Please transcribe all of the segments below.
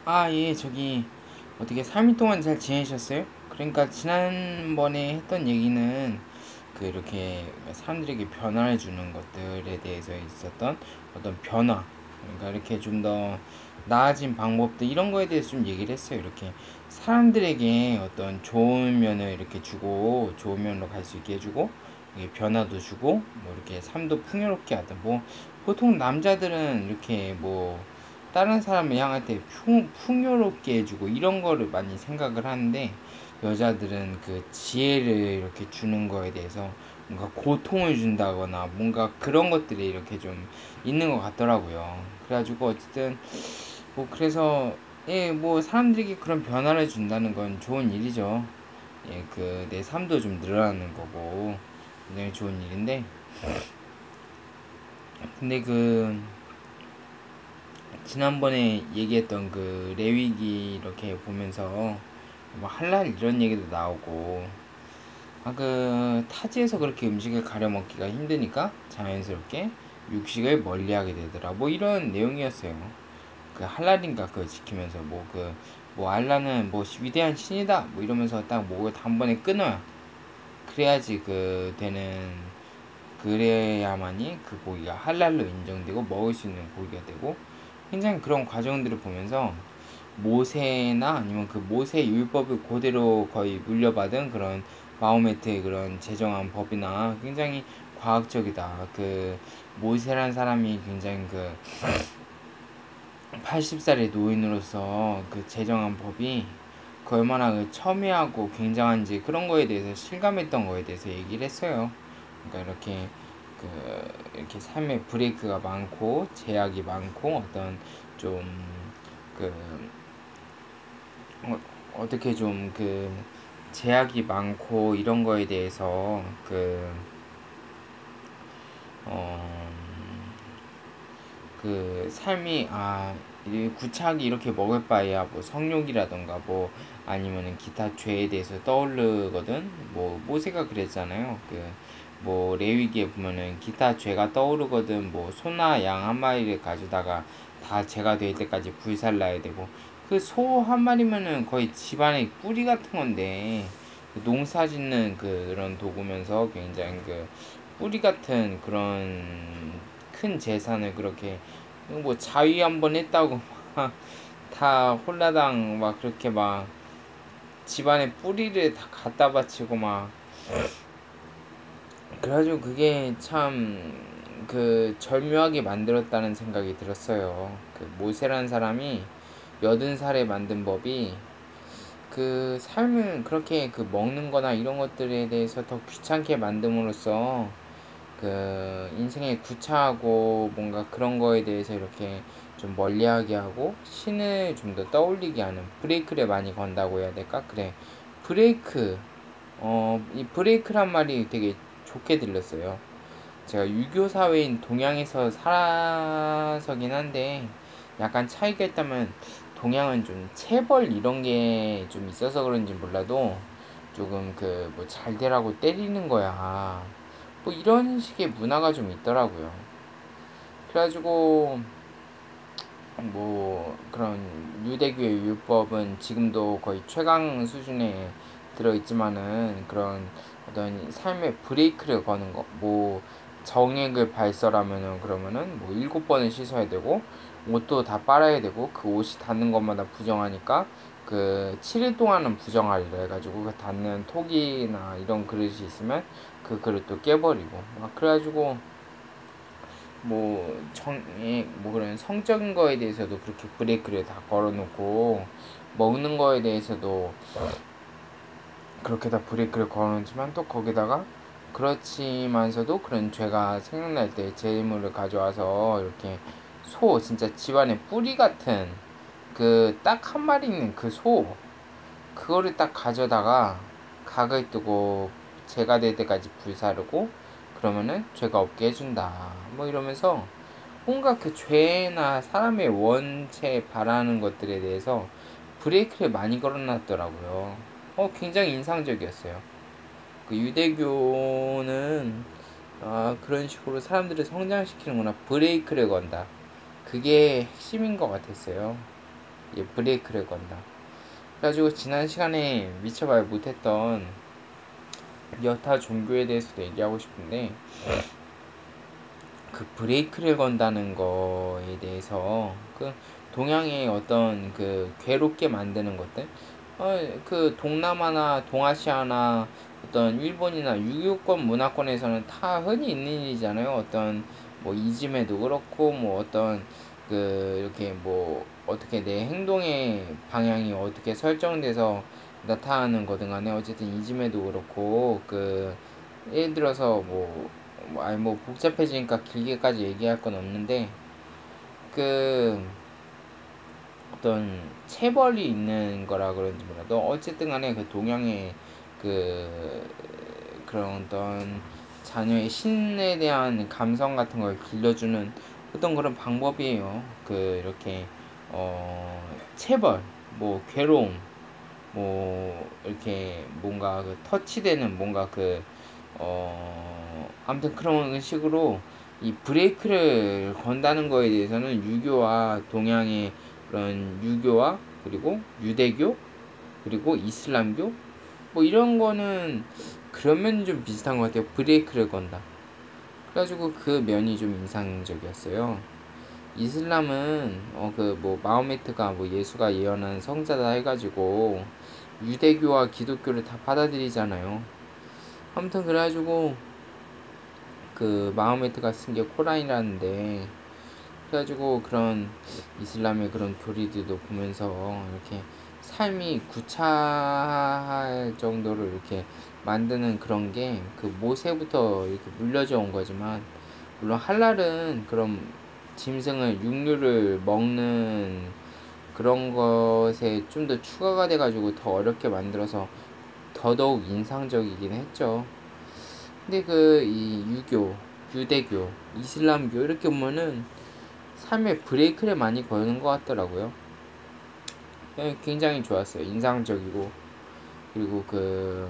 아, 예, 저기, 어떻게 3일 동안 잘 지내셨어요? 그러니까, 지난번에 했던 얘기는, 이렇게 사람들에게 변화를 주는 것들에 대해서 있었던 어떤 변화, 그러니까 이렇게 좀 더 나아진 방법들, 이런 거에 대해서 좀 얘기를 했어요. 이렇게 사람들에게 어떤 좋은 면을 이렇게 주고, 좋은 면으로 갈 수 있게 해주고, 이게 변화도 주고, 뭐 이렇게 삶도 풍요롭게 하다. 뭐, 보통 남자들은 이렇게 뭐, 다른 사람을 향할 때 풍요롭게 해주고 이런 거를 많이 생각을 하는데 여자들은 그 지혜를 이렇게 주는 거에 대해서 뭔가 고통을 준다거나 뭔가 그런 것들이 이렇게 좀 있는 것 같더라고요. 그래가지고 어쨌든 뭐 그래서 예, 뭐 사람들에게 그런 변화를 준다는 건 좋은 일이죠. 예, 그 내 삶도 좀 늘어나는 거고 굉장히 좋은 일인데 근데 지난번에 얘기했던 그 레위기 이렇게 보면서 뭐 할랄 이런 얘기도 나오고 타지에서 그렇게 음식을 가려 먹기가 힘드니까 자연스럽게 육식을 멀리하게 되더라 뭐 이런 내용이었어요. 그 할랄인가 그거 지키면서 뭐 알라는 뭐 위대한 신이다 뭐 이러면서 딱 목을 단번에 끊어야 그래야지 그 되는 그래야만이 그 고기가 할랄로 인정되고 먹을 수 있는 고기가 되고 굉장히 그런 과정들을 보면서 모세나 아니면 그 모세 율법을 그대로 거의 물려받은 그런 마호메트의 그런 제정한 법이나 굉장히 과학적이다. 그 모세란 사람이 굉장히 그 80살의 노인으로서 그 제정한 법이 그 얼마나 그 첨예하고 굉장한지 그런 거에 대해서 실감했던 거에 대해서 얘기를 했어요. 그러니까 이렇게 삶의 브레이크가 많고 제약이 많고 어떤 좀그 어떻게 좀 제약이 많고 이런 거에 대해서 어, 삶이 이 구차하게 이렇게 먹을 바에야 뭐 성욕이라던가 뭐 아니면은 기타 죄에 대해서 떠오르거든. 뭐 모세가 그랬잖아요. 뭐 레위기에 보면은 기타 죄가 떠오르거든. 뭐 소나 양 한 마리를 가져다가 다 죄가 될 때까지 불살라야 되고 그 소 한 마리면은 거의 집안의 뿌리 같은 건데 그 농사 짓는 그런 도구면서 굉장히 그 뿌리 같은 그런 큰 재산을 그렇게 뭐 자위 한번 했다고 막 다 홀라당 막 그렇게 막 집안에 뿌리를 다 갖다 바치고 막 그래가지고 그게 참 절묘하게 만들었다는 생각이 들었어요. 그 모세라는 사람이 80살에 만든 법이 그 삶을 그렇게 그 먹는 거나 이런 것들에 대해서 더 귀찮게 만듦으로써 그 인생에 구차하고 뭔가 그런 거에 대해서 이렇게 좀 멀리하게 하고 신을 좀 더 떠올리게 하는 브레이크를 많이 건다고 해야 될까? 그래. 브레이크. 이 브레이크란 말이 되게 좋게 들렸어요. 제가 유교 사회인 동양에서 살아서긴 한데 약간 차이가 있다면 동양은 좀 체벌 이런 게 좀 있어서 그런지 몰라도 조금 뭐 잘 되라고 때리는 거야. 뭐 이런 식의 문화가 좀 있더라고요. 그래가지고 뭐 그런 유대교의 율법은 지금도 거의 최강 수준에 들어있지만은 그런 어떤 삶의 브레이크를 거는 거, 뭐 정액을 발설하면은 그러면은 뭐 7번을 씻어야 되고 옷도 다 빨아야 되고 그 옷이 닿는 것마다 부정하니까 그 7일 동안은 부정하리라 해가지고 그 닿는 톡이나 이런 그릇이 있으면 그 그릇도 깨버리고 막 그래가지고 뭐 그런 성적인 거에 대해서도 그렇게 브레이크를 다 걸어놓고 먹는 거에 대해서도 그렇게 다 브레이크를 걸어놓지만 또 거기다가 그렇지만서도 그런 죄가 생각날 때 재물을 가져와서 이렇게 진짜 집안의 뿌리 같은 그 딱 한 마리 있는 그 그거를 딱 가져다가 각을 뜨고 죄가 될 때까지 불사르고 그러면은 죄가 없게 해준다 뭐 이러면서 뭔가 그 죄나 사람의 원체 바라는 것들에 대해서 브레이크를 많이 걸어놨더라고요. 굉장히 인상적이었어요. 그 유대교는 그런 식으로 사람들을 성장시키는구나. 브레이크를 건다. 그게 핵심인 것 같았어요. 브레이크를 건다. 그래가지고 지난 시간에 미처 말 못했던 여타 종교에 대해서도 얘기하고 싶은데, 그 브레이크를 건다는 거에 대해서 그 동양의 어떤 그 괴롭게 만드는 것들, 그 동남아나 동아시아나 어떤 일본이나 유교권 문화권에서는 다 흔히 있는 일이잖아요. 어떤 뭐 이즘에도 그렇고 뭐 어떤 그 이렇게 뭐 어떻게 내 행동의 방향이 어떻게 설정돼서 나타나는 거든 간에 어쨌든 이즘에도 그렇고 그 예를 들어서 아니 뭐 복잡해지니까 길게까지 얘기할 건 없는데 그 어떤 체벌이 있는 거라 그런지 몰라도 어쨌든 간에 그 동양의 그 그런 어떤 자녀의 신에 대한 감성 같은 걸 길러주는 어떤 그런 방법이에요. 그 이렇게 체벌, 뭐 괴로움, 뭐 이렇게 뭔가 그 터치되는 뭔가 아무튼 그런 식으로 이 브레이크를 건다는 거에 대해서는 유교와 동양의 그런 유교와 그리고 유대교 그리고 이슬람교 뭐 이런 거는 그런 면이 좀 비슷한 것 같아요. 브레이크를 건다. 그래가지고 그 면이 좀 인상적이었어요. 이슬람은 그 뭐 마호메트가 뭐 예수가 예언한 성자다 해가지고 유대교와 기독교를 다 받아들이잖아요. 아무튼 그래가지고 그 마호메트가 쓴 게 코란이라는데 그래가지고 그런 이슬람의 그런 교리들도 보면서 이렇게 삶이 구차할 정도로 이렇게 만드는 그런 게 그 모세부터 이렇게 물려져 온 거지만 물론 할랄은 그런 짐승을 육류를 먹는 그런 것에 좀 더 추가가 돼가지고 더 어렵게 만들어서 더더욱 인상적이긴 했죠. 근데 그 이 유교, 유대교, 이슬람교 이렇게 보면은 삶의 브레이크를 많이 거는 것 같더라고요. 굉장히 좋았어요. 인상적이고 그리고 그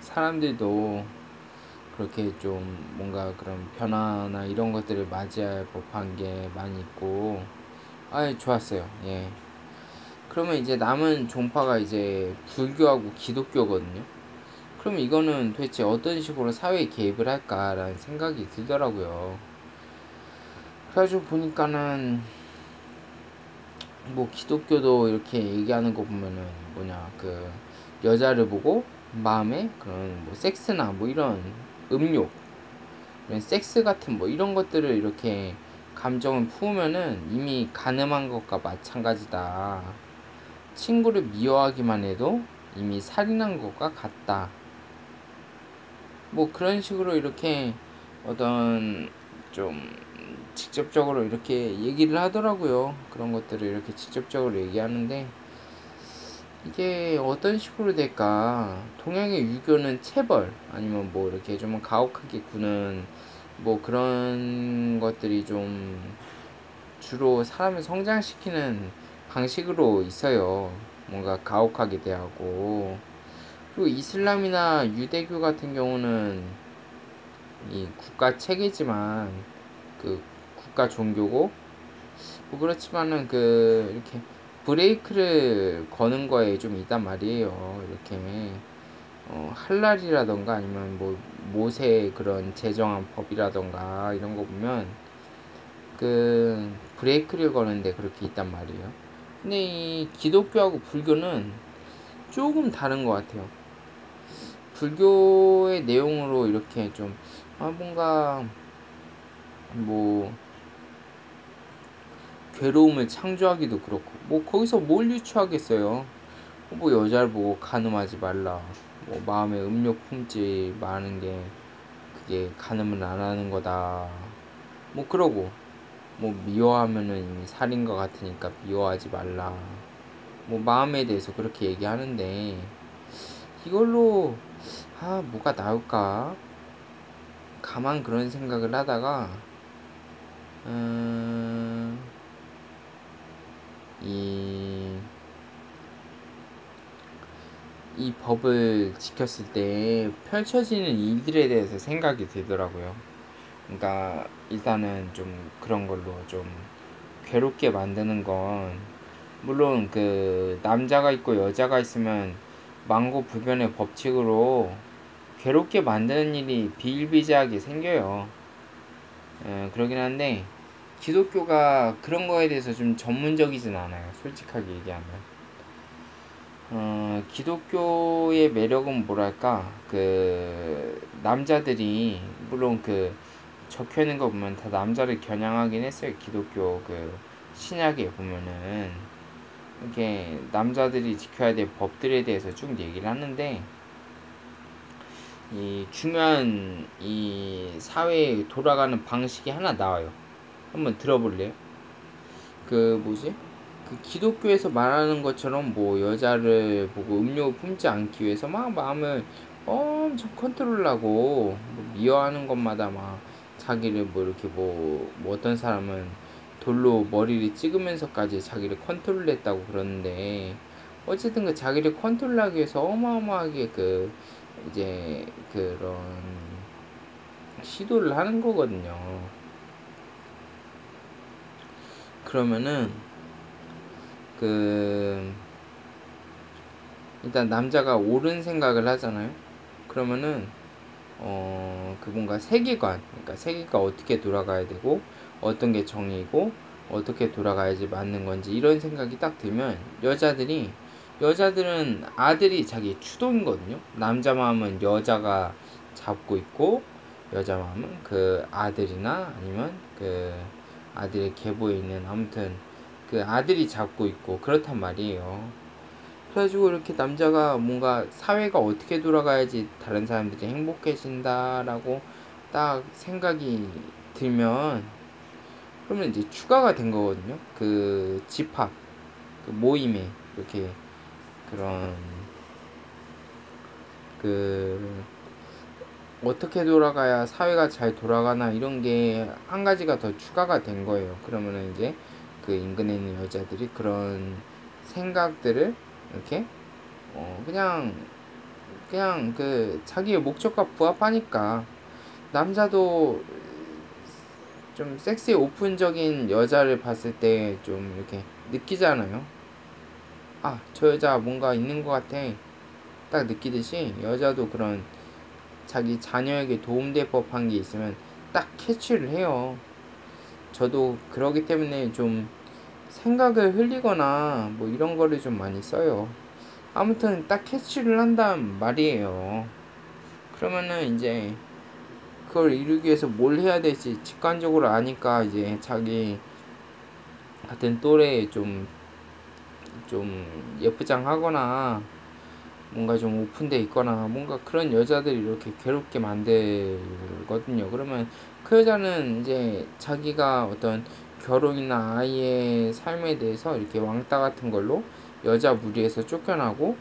사람들도 그렇게 좀 뭔가 그런 변화나 이런 것들을 맞이할 법한 게 많이 있고 좋았어요. 예. 그러면 이제 남은 종파가 이제 불교하고 기독교거든요. 그럼 이거는 도대체 어떤 식으로 사회에 개입을 할까라는 생각이 들더라고요. 그래가지고 보니까는 뭐 기독교도 이렇게 얘기하는 거 보면은 그 여자를 보고 마음에 그런 뭐 섹스나 뭐 이런 음욕, 이런 섹스 같은 뭐 이런 것들을 이렇게 감정을 품으면은 이미 간음한 것과 마찬가지다. 친구를 미워하기만 해도 이미 살인한 것과 같다. 뭐 그런 식으로 이렇게 어떤 좀 직접적으로 이렇게 얘기를 하더라고요. 그런 것들을 이렇게 직접적으로 얘기하는데 이게 어떤 식으로 될까? 동양의 유교는 체벌 아니면 뭐 이렇게 좀 가혹하게 구는 뭐 그런 것들이 좀 주로 사람을 성장시키는 방식으로 있어요. 뭔가 가혹하게 대하고 그리고 이슬람이나 유대교 같은 경우는 이 국가 체계지만 그 국가 종교고 뭐 그렇지만은 그 이렇게 브레이크를 거는 거에 좀 있단 말이에요. 이렇게 할랄이라던가 아니면 뭐 모세 그런 제정한 법이라던가 이런 거 보면 그 브레이크를 거는데 그렇게 있단 말이에요. 근데 이 기독교하고 불교는 조금 다른 것 같아요. 불교의 내용으로 이렇게 좀 뭔가 뭐 괴로움을 창조하기도 그렇고 뭐 거기서 뭘 유추하겠어요. 뭐 여자를 보고 간음하지 말라, 뭐 마음에 음욕 품지 마는 게 그게 간음을 안 하는 거다, 뭐 그러고 뭐 미워하면은 이미 살인 것 같으니까 미워하지 말라, 뭐 마음에 대해서 그렇게 얘기하는데 이걸로 뭐가 나올까 가만 그런 생각을 하다가 이, 이 법을 지켰을 때 펼쳐지는 일들에 대해서 생각이 들더라고요. 그러니까 일단은 좀 그런 걸로 좀 괴롭게 만드는 건, 물론 그 남자가 있고 여자가 있으면 망고불변의 법칙으로 괴롭게 만드는 일이 비일비재하게 생겨요. 그러긴 한데 기독교가 그런 거에 대해서 좀 전문적이진 않아요. 솔직하게 얘기하면. 기독교의 매력은 뭐랄까, 그 남자들이 물론 그 적혀 있는 거 보면 다 남자를 겨냥하긴 했어요. 기독교 그 신약에 보면은 이게 남자들이 지켜야 될 법들에 대해서 쭉 얘기를 하는데, 이 중요한 이 사회에 돌아가는 방식이 하나 나와요. 한번 들어볼래요? 그 뭐지? 그 기독교에서 말하는 것처럼 뭐 여자를 보고 음료 품지 않기 위해서 막 마음을 엄청 컨트롤하고 뭐 미워하는 것마다 막 자기를 뭐 이렇게 뭐 어떤 사람은 돌로 머리를 찍으면서까지 자기를 컨트롤했다고 그러는데, 어쨌든 그 자기를 컨트롤하기 위해서 어마어마하게 그 이제 그런 시도를 하는 거거든요. 그러면은 그 일단 남자가 옳은 생각을 하잖아요. 그러면은 그 뭔가 세계관, 그러니까 세계가 어떻게 돌아가야 되고 어떤 게 정의고 어떻게 돌아가야지 맞는 건지 이런 생각이 딱 들면, 여자들은 아들이 자기 추동이거든요. 남자 마음은 여자가 잡고 있고 여자 마음은 그 아들이나 아니면 그 아들의 계보에 있는, 아무튼 그 아들이 잡고 있고 그렇단 말이에요. 그래가지고 이렇게 남자가 뭔가 사회가 어떻게 돌아가야지 다른 사람들이 행복해진다라고 딱 생각이 들면, 그러면 이제 추가가 된 거거든요. 그 집합, 그 모임에 이렇게 그런 그 어떻게 돌아가야 사회가 잘 돌아가나 이런 게 한 가지가 더 추가가 된 거예요. 그러면은 이제 그 인근에 있는 여자들이 그런 생각들을 이렇게 그냥 그 자기의 목적과 부합하니까, 남자도 좀 섹시 오픈적인 여자를 봤을 때 좀 이렇게 느끼잖아요. 아, 저 여자 뭔가 있는 것 같아. 딱 느끼듯이 여자도 그런 자기 자녀에게 도움될 법한 게 있으면 딱 캐치를 해요. 저도 그러기 때문에 좀 생각을 흘리거나 뭐 이런 거를 좀 많이 써요. 아무튼 딱 캐치를 한단 말이에요. 그러면은 이제 그걸 이루기 위해서 뭘 해야 될지 직관적으로 아니까, 이제 자기 같은 또래에 좀 예쁘장하거나 뭔가 좀 오픈돼 있거나 뭔가 그런 여자들이 이렇게 괴롭게 만들거든요. 그러면 그 여자는 이제 자기가 어떤 결혼이나 아이의 삶에 대해서 이렇게 왕따 같은 걸로 여자 무리에서 쫓겨나고,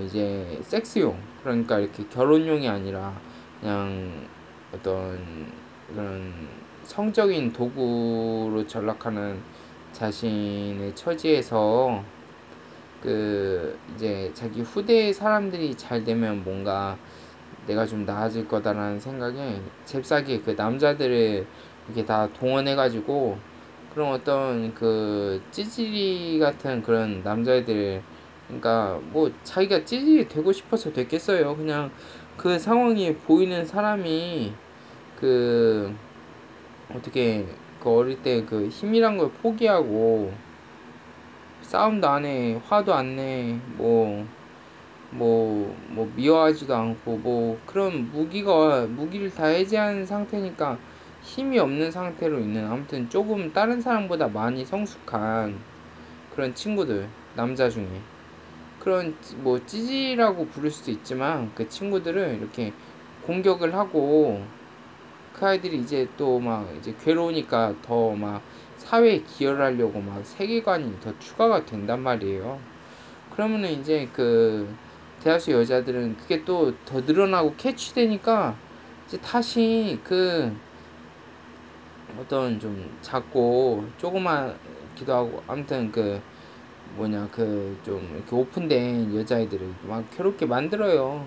이제 섹스용, 그러니까 이렇게 결혼용이 아니라 그냥 어떤 그런 성적인 도구로 전락하는 자신의 처지에서 그 이제 자기 후대 사람들이 잘 되면 뭔가 내가 좀 나아질 거다라는 생각에 잽싸게 그 남자들을 이렇게 다 동원해가지고 그런 어떤 그 찌질이 같은 그런 남자애들, 그러니까 뭐 자기가 찌질이 되고 싶어서 됐겠어요. 그냥 그 상황이 보이는 사람이 그 어떻게 그 어릴 때 그 힘이란 걸 포기하고 싸움도 안 해, 화도 안 내, 뭐 미워하지도 않고 뭐 그런 무기를 다 해제한 상태니까 힘이 없는 상태로 있는, 아무튼 조금 다른 사람보다 많이 성숙한 그런 친구들, 남자 중에 그런 뭐 찌질이라고 부를 수도 있지만, 그 친구들을 이렇게 공격을 하고 그 아이들이 이제 또 막 이제 괴로우니까 더 막 사회에 기여를 하려고 막 세계관이 더 추가가 된단 말이에요. 그러면은 이제 그 대다수 여자들은 그게 또 더 늘어나고 캐치되니까 이제 다시 그 어떤 좀 작고 조그맣기도 하고, 아무튼 그 뭐냐 그 좀 이렇게 오픈된 여자애들을 막 괴롭게 만들어요.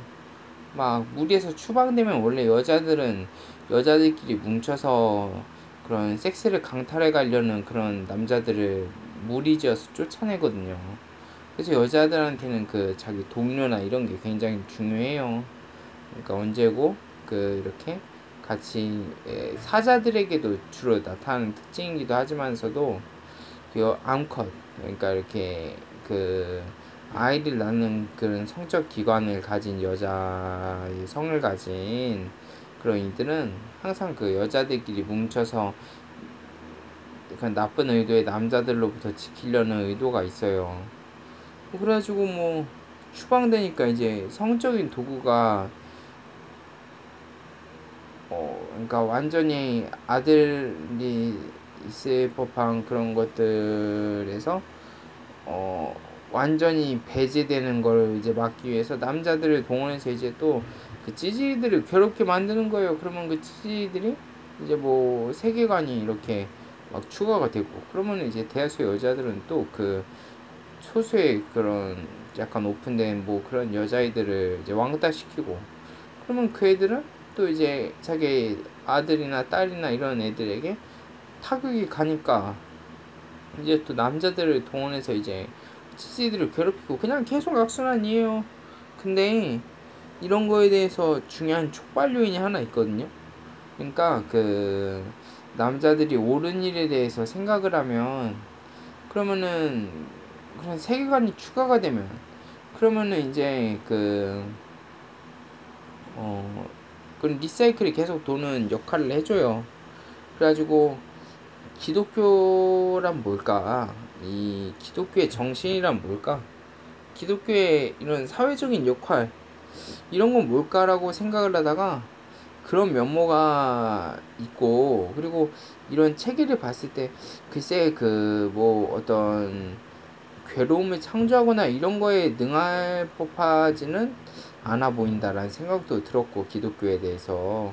막 무리해서 추방되면 원래 여자들은 여자들끼리 뭉쳐서 그런 섹스를 강탈해 가려는 그런 남자들을 무리지어서 쫓아내거든요. 그래서 여자들한테는 그 자기 동료나 이런 게 굉장히 중요해요. 그러니까 언제고 그 이렇게 같이 사자들에게도 주로 나타나는 특징이기도 하지만서도 그 암컷, 그러니까 이렇게 그 아이를 낳는 그런 성적 기관을 가진 여자의 성을 가진 그런 이들은 항상 그 여자들끼리 뭉쳐서 그 나쁜 의도의 남자들로부터 지키려는 의도가 있어요. 그래가지고 뭐 추방되니까 이제 성적인 도구가 그러니까 완전히 아들이 있을 법한 그런 것들에서 완전히 배제되는 걸 이제 막기 위해서 남자들을 동원해서 이제 또 그 찌질이들을 괴롭게 만드는 거예요. 그러면 그 찌질이들이 이제 뭐 세계관이 이렇게 막 추가가 되고, 그러면 이제 대다수 여자들은 또 그 소수의 그런 약간 오픈된 뭐 그런 여자애들을 이제 왕따시키고, 그러면 그 애들은 또 이제 자기 아들이나 딸이나 이런 애들에게 타격이 가니까 이제 또 남자들을 동원해서 이제 찌찌들을 괴롭히고, 그냥 계속 악순환이에요. 근데 이런 거에 대해서 중요한 촉발 요인이 하나 있거든요. 그러니까 그 남자들이 옳은 일에 대해서 생각을 하면, 그러면은 그런 세계관이 추가가 되면, 그러면은 이제 그런 리사이클이 계속 도는 역할을 해줘요. 그래가지고 기독교란 뭘까? 이 기독교의 정신이란 뭘까? 기독교의 이런 사회적인 역할, 이런 건 뭘까라고 생각을 하다가 그런 면모가 있고, 그리고 이런 체계를 봤을 때 글쎄 그 뭐 어떤 괴로움을 창조하거나 이런 거에 능할 법하지는 않아 보인다라는 생각도 들었고, 기독교에 대해서.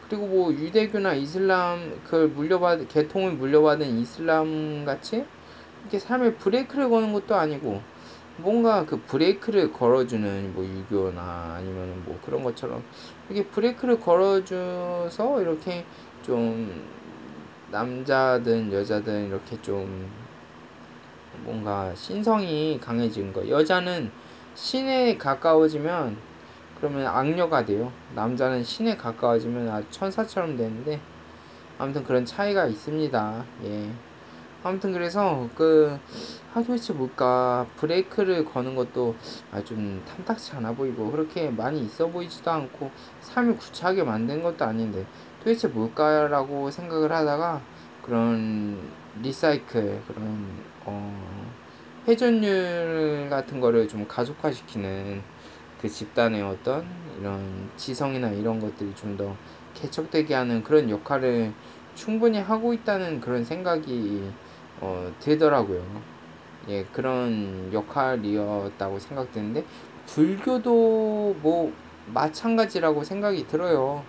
그리고 뭐 유대교나 이슬람 그 물려받은 계통을 물려받은 이슬람 같이 이렇게 삶에 브레이크를 거는 것도 아니고, 뭔가 그 브레이크를 걸어주는 뭐 유교나 아니면 뭐 그런 것처럼 이렇게 브레이크를 걸어줘서 이렇게 좀 남자든 여자든 이렇게 좀 뭔가 신성이 강해진 거. 여자는 신에 가까워지면 그러면 악녀가 돼요. 남자는 신에 가까워지면 아주 천사처럼 되는데, 아무튼 그런 차이가 있습니다. 예. 아무튼 그래서 도대체 뭘까, 브레이크를 거는 것도 좀 탐탁치 않아 보이고 그렇게 많이 있어 보이지도 않고 삶을 구차하게 만든 것도 아닌데 도대체 뭘까라고 생각을 하다가 그런 리사이클, 그런 회전율 같은 거를 좀 가속화시키는 그 집단의 어떤 이런 지성이나 이런 것들이 좀 더 개척되게 하는 그런 역할을 충분히 하고 있다는 그런 생각이 들더라고요. 예, 그런 역할이었다고 생각되는데, 불교도 뭐 마찬가지라고 생각이 들어요.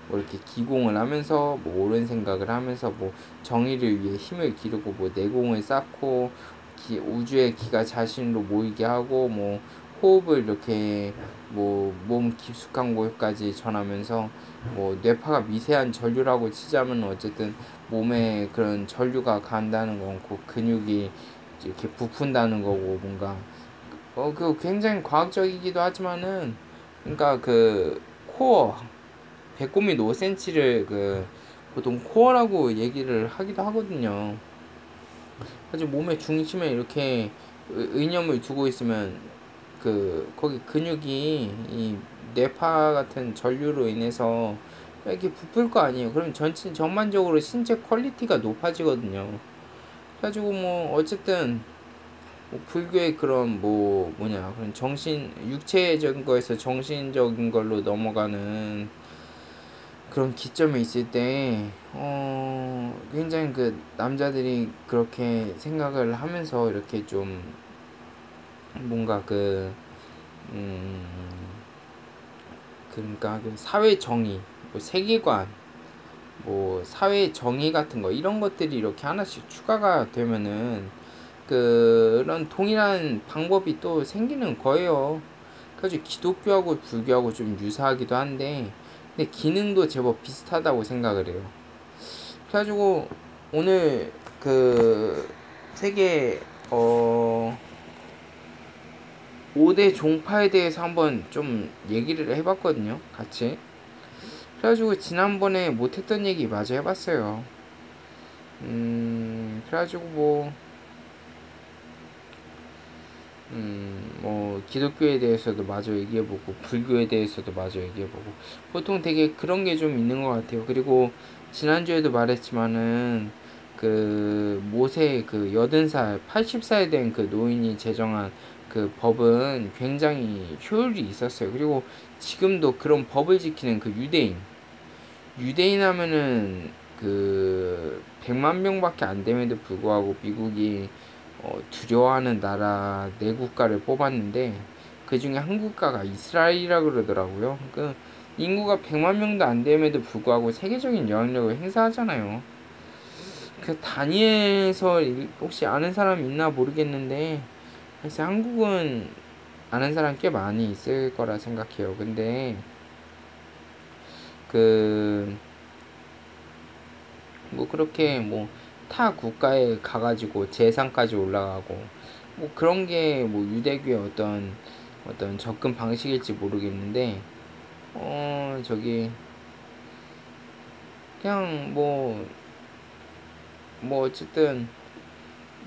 뭐 이렇게 기공을 하면서 뭐 옳은 생각을 하면서 뭐 정의를 위해 힘을 기르고 뭐 내공을 쌓고 우주의 기가 자신으로 모이게 하고 뭐 호흡을 이렇게 뭐 몸 깊숙한 곳까지 전하면서 뭐 뇌파가 미세한 전류라고 치자면 어쨌든 몸에 그런 전류가 간다는 거고 근육이 이렇게 부푼다는 거고, 뭔가 그 굉장히 과학적이기도 하지만은, 그러니까 그 코어, 배꼽 밑 5cm를 그 보통 코어라고 얘기를 하기도 하거든요. 아주 몸의 중심에 이렇게 의념을 두고 있으면 거기 근육이 이 뇌파 같은 전류로 인해서 이렇게 부풀 거 아니에요. 그럼 전반적으로 신체 퀄리티가 높아지거든요. 그래가지고 뭐 어쨌든 뭐 불교의 그런 그런 육체적인 거에서 정신적인 걸로 넘어가는 그런 기점에 있을 때 굉장히 그 남자들이 그렇게 생각을 하면서 이렇게 좀 뭔가 음, 그러니까 그 사회 정의, 뭐 세계관, 뭐 사회 정의 같은 거, 이런 것들이 이렇게 하나씩 추가가 되면은 그런 동일한 방법이 또 생기는 거예요. 그래서 기독교하고 불교하고 좀 유사하기도 한데, 근데 기능도 제법 비슷하다고 생각을 해요. 그래가지고 오늘 그 세계 5대 종파에 대해서 한번 좀 얘기를 해봤거든요, 같이. 그래가지고 지난번에 못했던 얘기 마저 해봤어요. 그래가지고 뭐 기독교에 대해서도 마저 얘기해보고 불교에 대해서도 마저 얘기해보고 보통 되게 그런 게 좀 있는 것 같아요. 그리고 지난주에도 말했지만은 그 모세 그 80살 80살 된 그 노인이 제정한 그 법은 굉장히 효율이 있었어요. 그리고 지금도 그런 법을 지키는 그 유대인 하면은 그 100만 명밖에 안 됨에도 불구하고 미국이 두려워하는 나라 네 국가를 뽑았는데 그 중에 한 국가가 이스라엘이라 그러더라고요. 그 인구가 100만 명도 안 됨에도 불구하고 세계적인 영향력을 행사하잖아요. 그 다니엘서 혹시 아는 사람 있나 모르겠는데 사실 한국은 아는 사람 꽤 많이 있을 거라 생각해요. 근데 그 뭐 그렇게 뭐 타 국가에 가가지고 재산까지 올라가고 뭐 그런 게 뭐 유대교의 어떤 접근 방식일지 모르겠는데 저기 그냥 뭐 어쨌든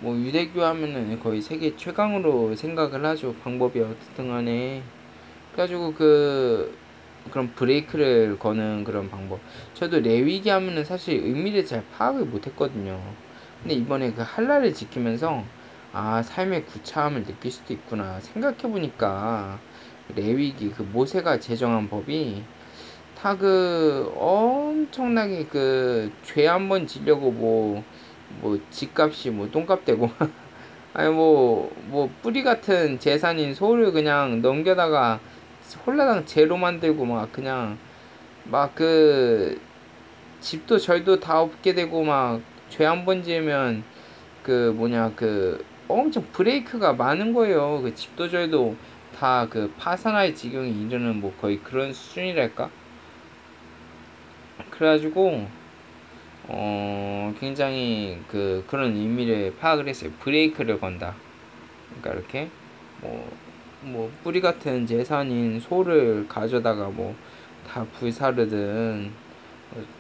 뭐 유대교 하면은 거의 세계 최강으로 생각을 하죠. 방법이 어떻든 간에. 그래가지고 그런 브레이크를 거는 그런 방법. 저도 레위기 하면은 사실 의미를 잘 파악을 못했거든요. 근데 이번에 그 할랄을 지키면서 아 삶의 구차함을 느낄 수도 있구나 생각해보니까 레위기 그 모세가 제정한 법이 다 그 엄청나게 그 죄 한 번 지려고 뭐 집값이 뭐 똥값 되고 아니 뭐 뿌리 같은 재산인 소를 그냥 넘겨다가 홀라당 제로 만들고 막 그냥 막 그 집도 절도 다 없게 되고 막 죄 한 번 지으면 그 뭐냐 그 엄청 브레이크가 많은 거예요. 그 집도 절도 다 그 파산할 지경에 이르는 뭐 거의 그런 수준이랄까. 그래가지고 굉장히 그런 의미를 파악을 했어요. 브레이크를 건다. 그러니까 이렇게 뭐 뿌리 같은 재산인 소를 가져다가 뭐 다 불사르든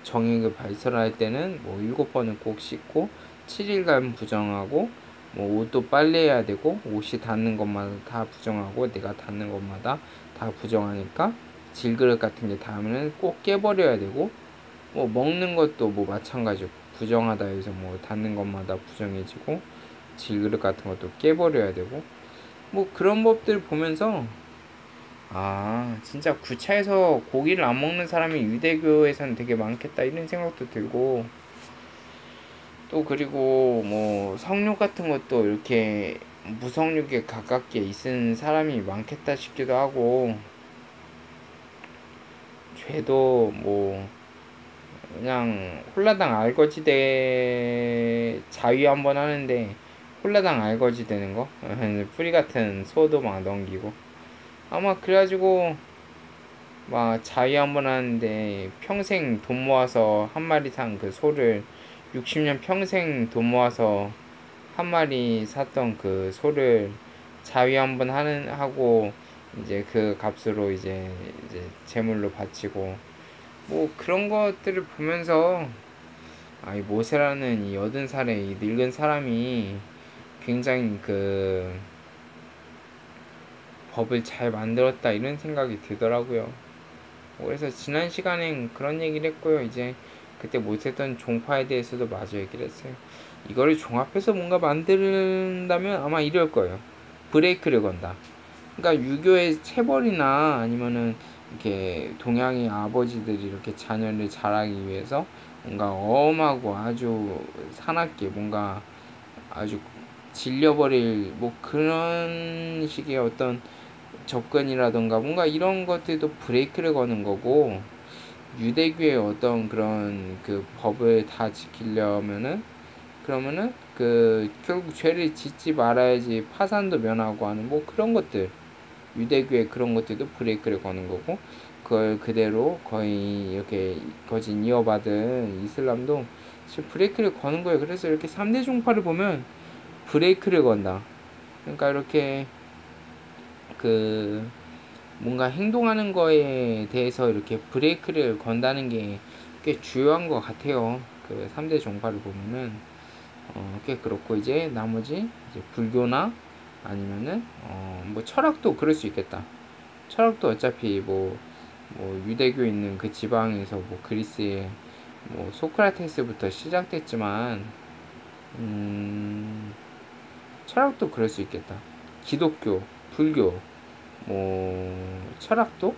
정액을 발설할 때는 뭐 7번은 꼭 씻고 7일간 부정하고 뭐 옷도 빨래해야 되고 옷이 닿는 것마다 다 부정하고 내가 닿는 것마다 다 부정하니까 질그릇 같은 게 닿으면 꼭 깨버려야 되고 뭐 먹는 것도 뭐 마찬가지고 부정하다 해서 뭐 닿는 것마다 부정해지고 질그릇 같은 것도 깨버려야 되고 뭐 그런 법들 보면서 아 진짜 구차해서 고기를 안 먹는 사람이 유대교에서는 되게 많겠다 이런 생각도 들고 또 그리고 뭐 성욕 같은 것도 이렇게 무성욕에 가깝게 있는 사람이 많겠다 싶기도 하고 죄도 뭐 그냥 홀라당 알거지대 자위 한번 하는데 홀라당 알거지 되는 거 뿌리 같은 소도 막 넘기고 아마 그래가지고 막 자위 한번 하는데 평생 돈 모아서 한 마리 산 그 소를 60년 평생 돈 모아서 한 마리 샀던 그 소를 자위 한번 하고 이제 그 값으로 이제 재물로 바치고 뭐 그런 것들을 보면서 이 모세라는 이 80살의 이 늙은 사람이 굉장히 그 법을 잘 만들었다 이런 생각이 들더라고요. 그래서 지난 시간엔 그런 얘기를 했고요. 이제 그때 못했던 종파에 대해서도 마저 얘기를 했어요. 이거를 종합해서 뭔가 만든다면 아마 이럴 거예요. 브레이크를 건다. 그러니까 유교의 체벌이나 아니면은 이렇게 동양의 아버지들이 이렇게 자녀를 자라기 위해서 뭔가 엄하고 아주 사납게 뭔가 아주 질려버릴 뭐 그런 식의 어떤 접근이라던가 뭔가 이런 것들도 브레이크를 거는 거고 유대교의 어떤 그런 그 법을 다 지키려면은 그러면은 그 결국 죄를 짓지 말아야지 파산도 면하고 하는 뭐 그런 것들 유대교의 그런 것들도 브레이크를 거는 거고 그걸 그대로 거의 이렇게 거진 이어받은 이슬람도 지금 브레이크를 거는 거예요. 그래서 이렇게 3대 종파를 보면 브레이크를 건다. 그러니까 이렇게 그 뭔가 행동하는 거에 대해서 이렇게 브레이크를 건다는 게 꽤 중요한 것 같아요. 그 3대 종파를 보면은 꽤 그렇고, 이제 나머지 이제 불교나 아니면은 뭐 철학도 그럴 수 있겠다. 철학도 어차피 뭐 유대교 있는 그 지방에서 뭐 그리스에 뭐 소크라테스부터 시작됐지만, 철학도 그럴 수 있겠다. 기독교, 불교, 뭐 철학도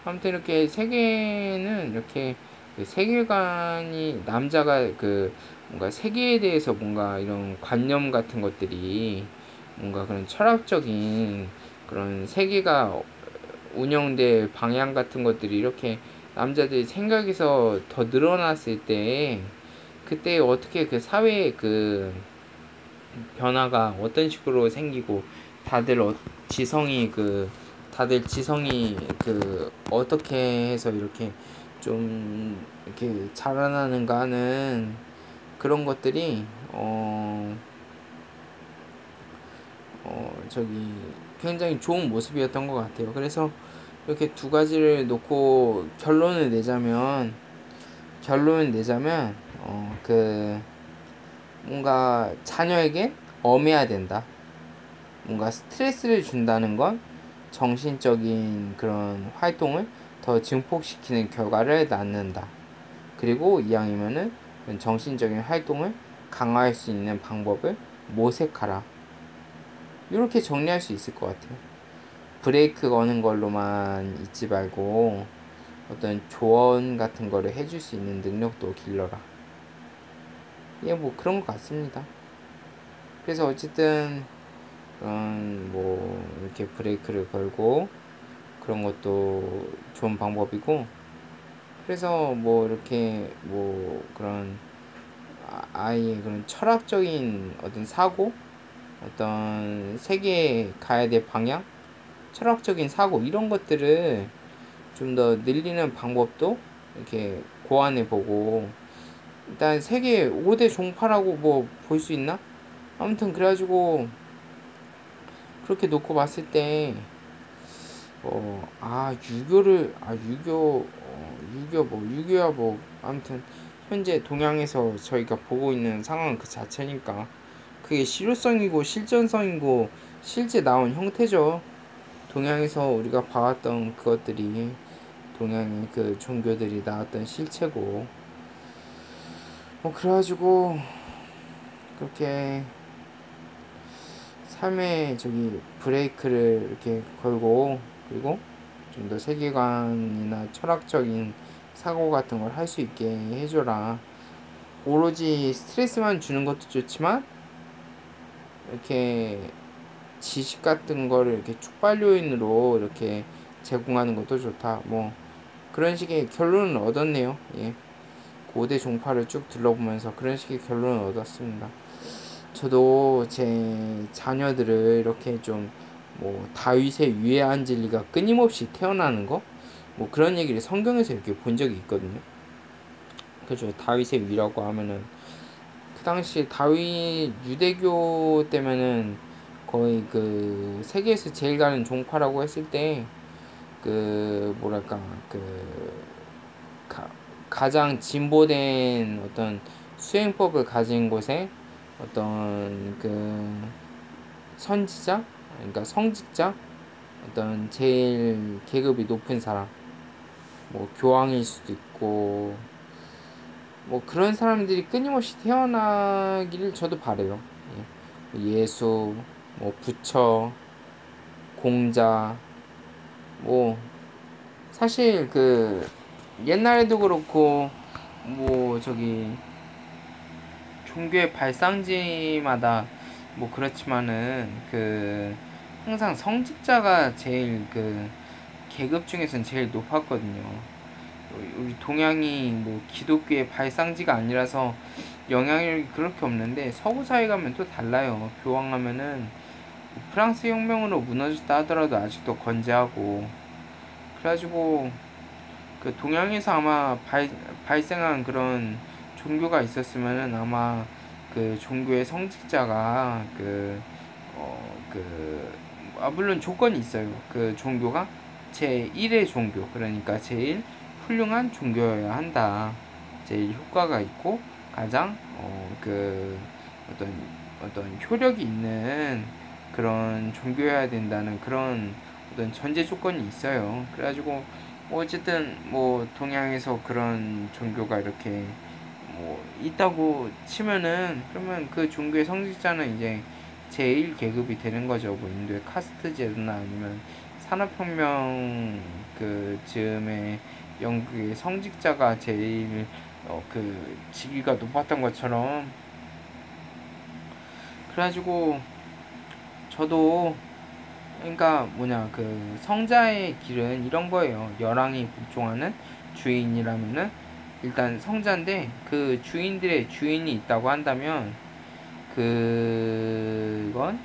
아무튼 이렇게 세계는 이렇게 그 세계관이, 남자가 그 뭔가 세계에 대해서 뭔가 이런 관념 같은 것들이 뭔가 그런 철학적인 그런 세계가 운영될 방향 같은 것들이 이렇게 남자들이 생각에서 더 늘어났을 때, 그때 어떻게 그 사회의 그 변화가 어떤 식으로 생기고, 다들 지성이 그 다들 지성이 그 어떻게 해서 이렇게 좀 이렇게 자라나는가 하는 그런 것들이 저기 굉장히 좋은 모습이었던 것 같아요. 그래서 이렇게 두 가지를 놓고 결론을 내자면 그 뭔가 자녀에게 엄해야 된다. 뭔가 스트레스를 준다는 건 정신적인 그런 활동을 더 증폭시키는 결과를 낳는다. 그리고 이왕이면은 정신적인 활동을 강화할 수 있는 방법을 모색하라. 이렇게 정리할 수 있을 것 같아요. 브레이크 거는 걸로만 있지 말고 어떤 조언 같은 거를 해줄 수 있는 능력도 길러라. 예, 뭐 그런 것 같습니다. 그래서 어쨌든 뭐 이렇게 브레이크를 걸고 그런 것도 좋은 방법이고, 그래서 뭐 이렇게 뭐 그런 아이의 그런 철학적인 어떤 사고, 어떤 세계에 가야 될 방향, 철학적인 사고, 이런 것들을 좀 더 늘리는 방법도 이렇게 고안해 보고, 일단 세계 5대 종파라고 뭐 볼 수 있나? 아무튼 그래가지고 그렇게 놓고 봤을 때 유교야 뭐 아무튼 현재 동양에서 저희가 보고 있는 상황은 그 자체니까 그게 실효성이고 실전성이고 실제 나온 형태죠. 동양에서 우리가 봐왔던 그것들이 동양의 그 종교들이 나왔던 실체고, 뭐 그래가지고 그렇게 삶의 저기 브레이크를 이렇게 걸고, 그리고 좀 더 세계관이나 철학적인 사고 같은 걸 할 수 있게 해줘라. 오로지 스트레스만 주는 것도 좋지만 이렇게 지식 같은 거를 이렇게 촉발요인으로 이렇게 제공하는 것도 좋다. 뭐 그런 식의 결론을 얻었네요. 예. 고대 종파를 쭉 둘러보면서 그런 식의 결론을 얻었습니다. 저도 제 자녀들을 이렇게 좀 뭐 다윗의 위에 앉을 리가 끊임없이 태어나는 거, 뭐 그런 얘기를 성경에서 이렇게 본 적이 있거든요. 그죠? 다윗의 위라고 하면은 그 당시 다윗 유대교 때면은 거의 그 세계에서 제일 가는 종파라고 했을 때 그 뭐랄까 그 가, 가장 진보된 어떤 수행법을 가진 곳에 어떤 그 선지자, 그러니까 성직자, 어떤 제일 계급이 높은 사람, 뭐 교황일 수도 있고, 뭐 그런 사람들이 끊임없이 태어나기를 저도 바래요. 예. 예수, 뭐 부처, 공자, 뭐 사실 그 옛날에도 그렇고 뭐 저기 종교의 발상지마다 뭐 그렇지만은 그 항상 성직자가 제일 그 계급 중에서는 제일 높았거든요. 우리 동양이 뭐 기독교의 발상지가 아니라서 영향력이 그렇게 없는데, 서구 사회 가면 또 달라요. 교황하면은 프랑스 혁명으로 무너졌다 하더라도 아직도 건재하고, 그래가지고 그 동양에서 아마 발생한 그런 종교가 있었으면은 아마 그 종교의 성직자가 물론 조건이 있어요. 그 종교가 제1의 종교, 그러니까 제일 훌륭한 종교여야 한다. 제일 효과가 있고 가장 어떤 효력이 있는 그런 종교여야 된다는 그런 어떤 전제 조건이 있어요. 그래가지고 뭐 어쨌든 뭐 동양에서 그런 종교가 이렇게 뭐 있다고 치면은, 그러면 그 종교의 성직자는 이제 제1계급이 되는 거죠. 뭐 인도의 카스트 제도나 아니면 산업혁명 그 즈음에 영국의 성직자가 제일 직위가 높았던 것처럼. 그래가지고 저도, 그러니까 뭐냐, 그 성자의 길은 이런 거예요. 열왕이 복종하는 주인이라면은 일단 성자인데, 그 주인들의 주인이 있다고 한다면 그건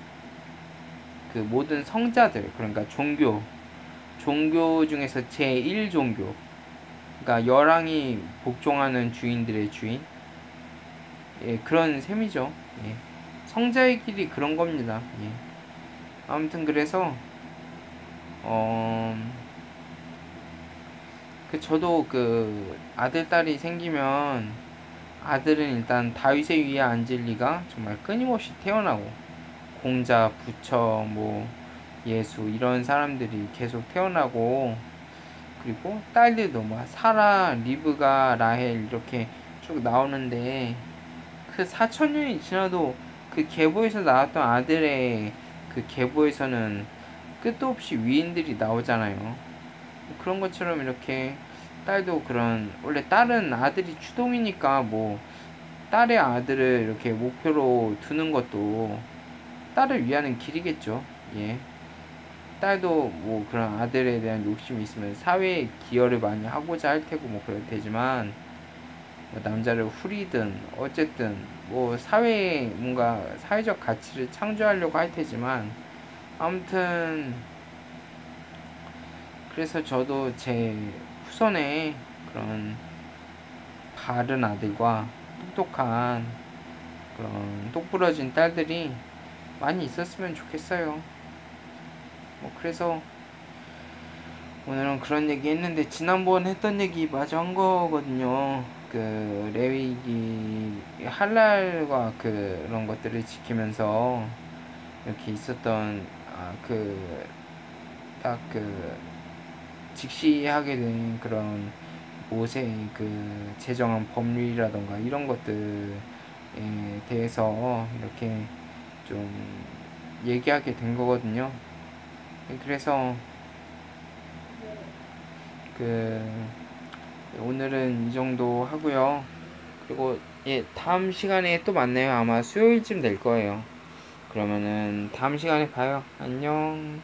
그 모든 성자들, 그러니까 종교 중에서 제1종교, 그러니까 열왕이 복종하는 주인들의 주인, 예, 그런 셈이죠. 예. 성자의 길이 그런 겁니다. 예. 아무튼 그래서 어, 저도 그 아들 딸이 생기면, 아들은 일단 다윗의 위에 앉을 리가 정말 끊임없이 태어나고, 공자, 부처, 뭐 예수 이런 사람들이 계속 태어나고, 그리고 딸들도 뭐 사라, 리브가, 라헬 이렇게 쭉 나오는데, 그 4천년이 지나도 그 계보에서 나왔던 아들의 그 계보에서는 끝도 없이 위인들이 나오잖아요. 그런 것처럼 이렇게 딸도, 그런 원래 딸은 아들이 추동이니까 뭐 딸의 아들을 이렇게 목표로 두는 것도 딸을 위하는 길이겠죠. 예. 딸도 뭐 그런 아들에 대한 욕심이 있으면 사회에 기여를 많이 하고자 할 테고 뭐 그럴 테지만, 뭐 남자를 후리든 어쨌든 뭐 사회에 뭔가 사회적 가치를 창조하려고 할 테지만, 아무튼 그래서 저도 제 후손에 그런 바른 아들과 똑똑한 그런 똑부러진 딸들이 많이 있었으면 좋겠어요. 뭐 그래서 오늘은 그런 얘기 했는데, 지난번 했던 얘기 마저 한 거거든요. 그 레위기 할랄과 그런 것들을 지키면서 이렇게 있었던, 딱 직시하게 된 그런 모세의 그 제정한 법률이라던가 이런 것들에 대해서 이렇게 좀 얘기하게 된 거거든요. 그래서 그 오늘은 이 정도 하고요. 그리고 예, 다음 시간에 또 만나요. 아마 수요일쯤 될 거예요. 그러면은 다음 시간에 봐요. 안녕.